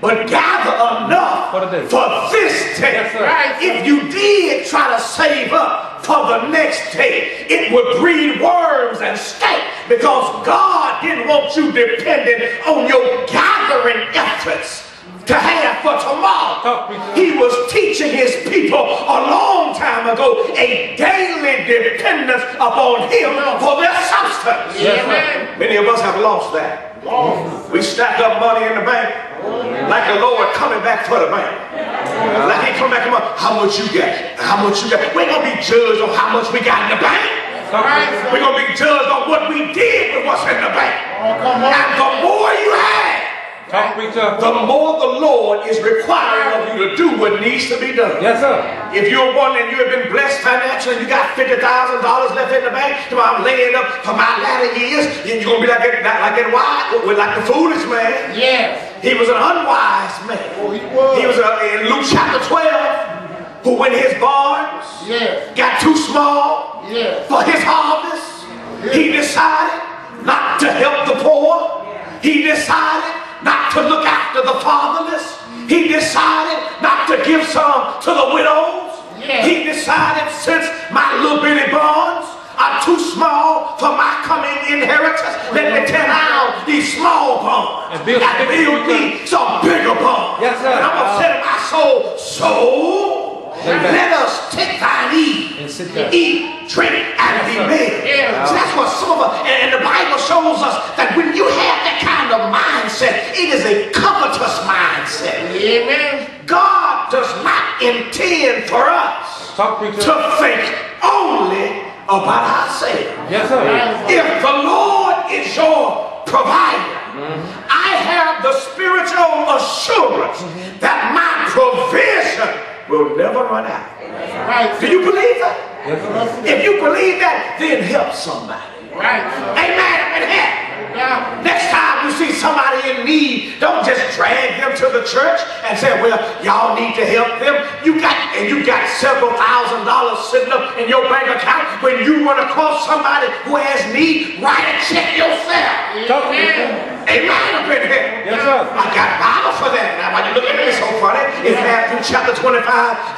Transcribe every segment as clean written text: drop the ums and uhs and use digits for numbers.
but gather enough for this day. Yes, sir. If you did try to save up for the next day, it would breed worms and stink, because God didn't want you dependent on your gathering efforts to have for tomorrow. He was teaching his people a long time ago a daily dependence upon him for their substance. Yes, many of us have lost that. We stack up money in the bank like the Lord coming back for the bank. Like he come back and how much you got? How much you got? We're going to be judged on how much we got in the bank. We're going to be judged on what we did with what's in the bank. And the more you have, the more the Lord is requiring of you to do what needs to be done. Yes, sir. If you're one and you have been blessed financially, you got $50,000 left in the bank, I'm laying up for my latter years, you're going to be like that wise, like the foolish man. Yes. He was an unwise man. Oh, he was. He was in Luke chapter 12, who when his barns got too small for his harvest, he decided not to help the poor. He decided not to look after the fatherless. He decided not to give some to the widows. He decided, since my little bitty barns are too small for my coming inheritance, let me tear down these small barns and build me some bigger barns. Yes, sir. And I'm going to say to my soul, let us take thine eat, drink, and be merry. So that's what some of us, and the Bible shows us that when you have that kind of mindset, it is a covetous mindset. Amen. God does not intend for us to think only about ourselves. Yes, sir. If the Lord is your provider, I have the spiritual assurance that my provision will never run out. Do you believe that? Yes, sir. If you believe that, then help somebody. Amen. And help. Next time you see somebody in need, don't just drag them to the church and say, well, y'all need to help them. You got several $1,000s sitting up in your bank account. When you run across somebody who has need, write a check yourself. Amen up in here. Yes, sir. I got Bible for that. Now, why you looking at me so funny? In Matthew chapter 25,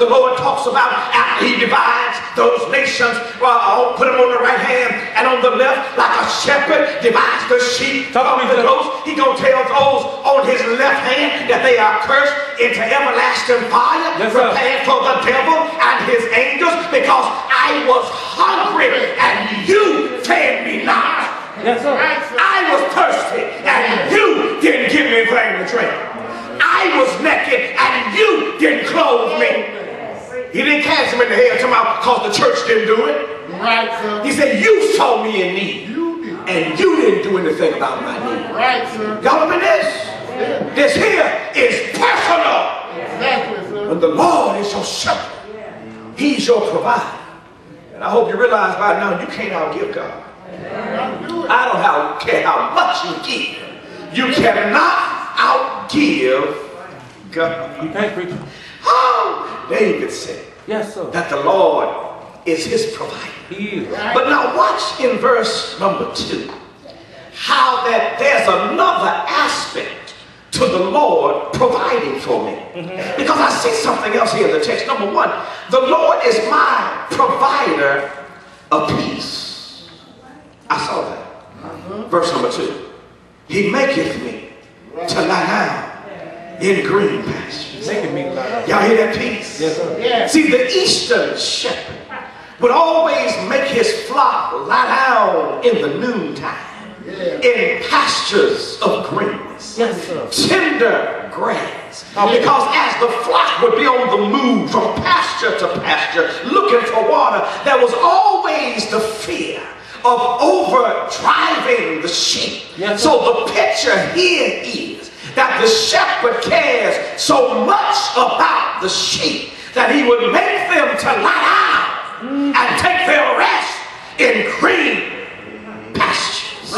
the Lord talks about after he divides those nations, put them on the right hand and on the left, like a shepherd divides the sheep from the goats. He gonna tell those on his left hand that they are cursed into everlasting fire, prepared for the devil and his angels, because I was hungry and you fed me not. Yes, sir. I was thirsty and you didn't give me anything to drink. I was naked and you didn't clothe me. He didn't cast him in the head because the church didn't do it. Right, sir. He said, you saw me in need and you didn't do anything about my need. Right, sir. Y'all up in this? This here is personal. Exactly, sir. When the Lord is your shepherd, he's your provider. And I hope you realize by now you can't outgive God. I don't care how much you give. You cannot outgive God. You can't preach. Oh, David said that the Lord is his provider. He is. But now watch in verse number 2 how that there's another aspect to the Lord providing for me. Because I see something else here in the text. Number 1, the Lord is my provider of peace. I saw that. Verse number 2. He maketh me to lie down in green pastures. Making me lie. Y'all hear that peace? Yes, sir. Yeah. See, the eastern shepherd would always make his flock lie down in the noontime in pastures of greenness. Yes, sir. Tender grass. Because as the flock would be on the move from pasture to pasture looking for water, there was always the fear of over driving the sheep. Yes, so the picture here is that the shepherd cares so much about the sheep that he would make them to lie down and take their rest in green pastures,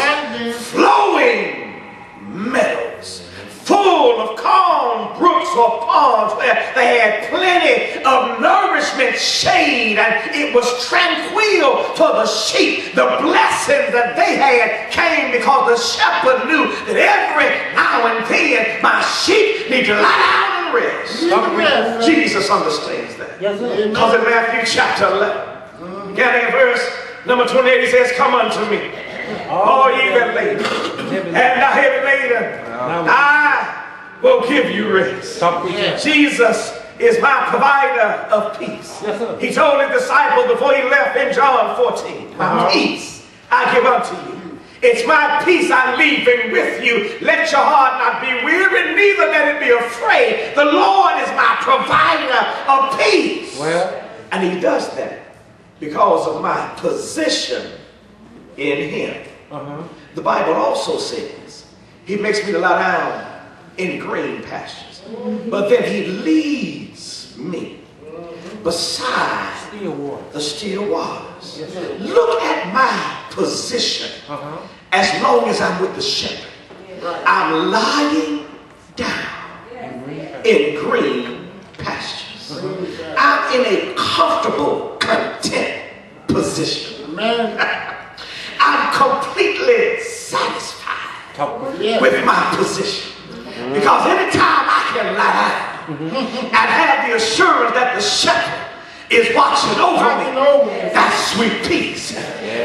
flowing meadows, full of calm brooks or ponds where they had plenty of nourishment, shade, and it was tranquil for the sheep. The blessings that they had came because the shepherd knew that every now and then my sheep need to lie down and rest. Yes. Jesus understands that. Yes, sir. Because in Matthew chapter 11, beginning in verse number 28, he says, come unto me, all ye that labor and are heavy laden, I will give you rest. Jesus is my provider of peace. Yes, sir. He told his disciples before he left in John 14, my peace I give unto you. It's my peace I'm leaving with you. Let your heart not be weary, neither let it be afraid. The Lord is my provider of peace. Well, and he does that because of my position in him. The Bible also says he makes me to lie down in green pastures, but then he leads me beside the still waters. Look at my position. As long as I'm with the shepherd, I'm lying down in green pastures. I'm in a comfortable, content position. I'm completely satisfied with my position. Because anytime I can lie down and have the assurance that the shepherd is watching over me, that's sweet peace.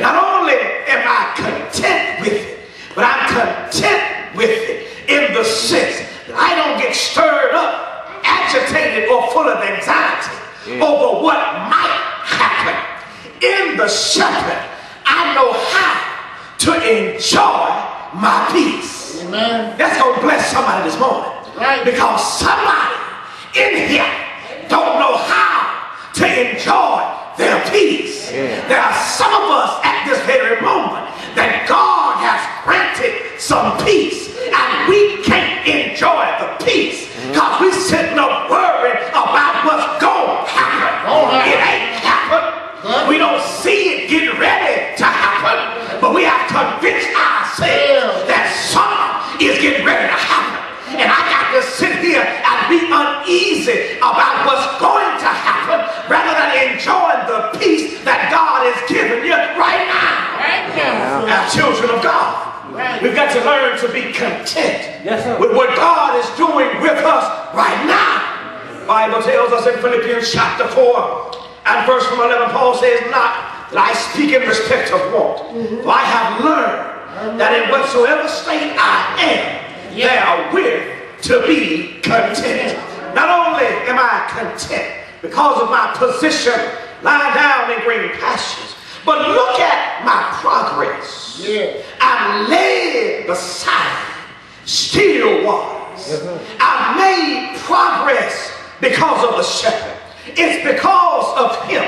Not only am I content with it, but I'm content with it in the sense that I don't get stirred up, agitated, or full of anxiety over what might happen. In the shepherd, I know how to enjoy my peace. That's going to bless somebody this morning. Because somebody in here don't know how to enjoy their peace. There are some of us at this very moment that God has granted some peace, and we can't enjoy the peace because we sitting up worried about what's going to happen. It ain't happened. We don't see it get ready to happen, but we have convinced ourselves that something is getting ready to happen. And I got to sit here and be uneasy about what's going to happen rather than enjoying the peace that God is giving you right now. As children of God, we've got to learn to be content with what God is doing with us right now. The Bible tells us in Philippians chapter 4 and verse 11, Paul says, not that I speak in respect of want, for I have learned that in whatsoever state I am, therewith to be content. Not only am I content because of my position lying down in green pastures, but look at my progress. I'm led beside still waters. I've made progress because of the shepherd. It's because of him.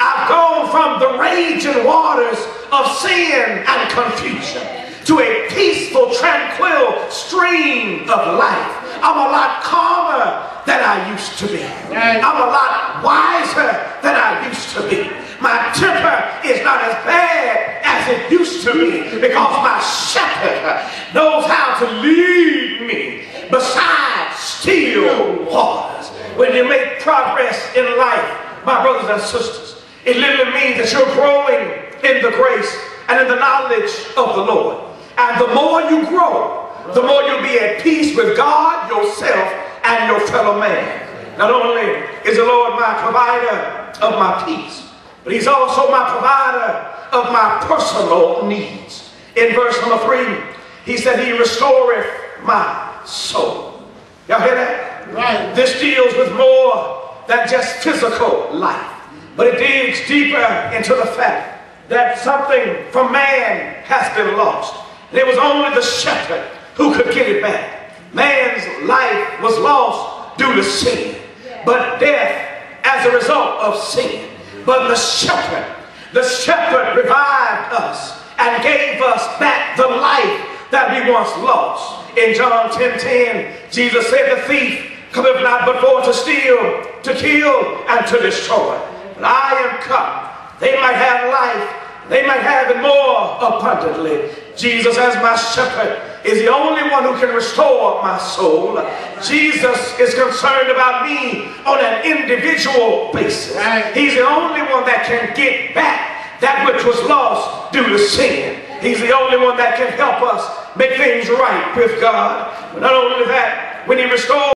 I've gone from the raging waters of sin and confusion to a peaceful, tranquil stream of life. I'm a lot calmer than I used to be. I'm a lot wiser than I used to be. My temper is not as bad as it used to be because my shepherd knows how to lead me beside still waters. When you make progress in life, my brothers and sisters, it literally means that you're growing in the grace and in the knowledge of the Lord. And the more you grow, the more you'll be at peace with God, yourself, and your fellow man. Not only is the Lord my provider of my peace, but he's also my provider of my personal needs. In verse number 3, he said he restoreth my soul. Y'all hear that? Right. This deals with more than just physical life, but it digs deeper into the fact that something from man has been lost. And it was only the shepherd who could get it back. Man's life was lost due to sin, but death as a result of sin. But the shepherd revived us and gave us back the life that we once lost. In John 10:10, Jesus said, the thief cometh not but for to steal, to kill, and to destroy. But I am come, they might have life, they might have it more abundantly. Jesus, as my shepherd, is the only one who can restore my soul. Jesus is concerned about me on an individual basis. He's the only one that can get back that which was lost due to sin. He's the only one that can help us make things right with God. But not only that, when he restored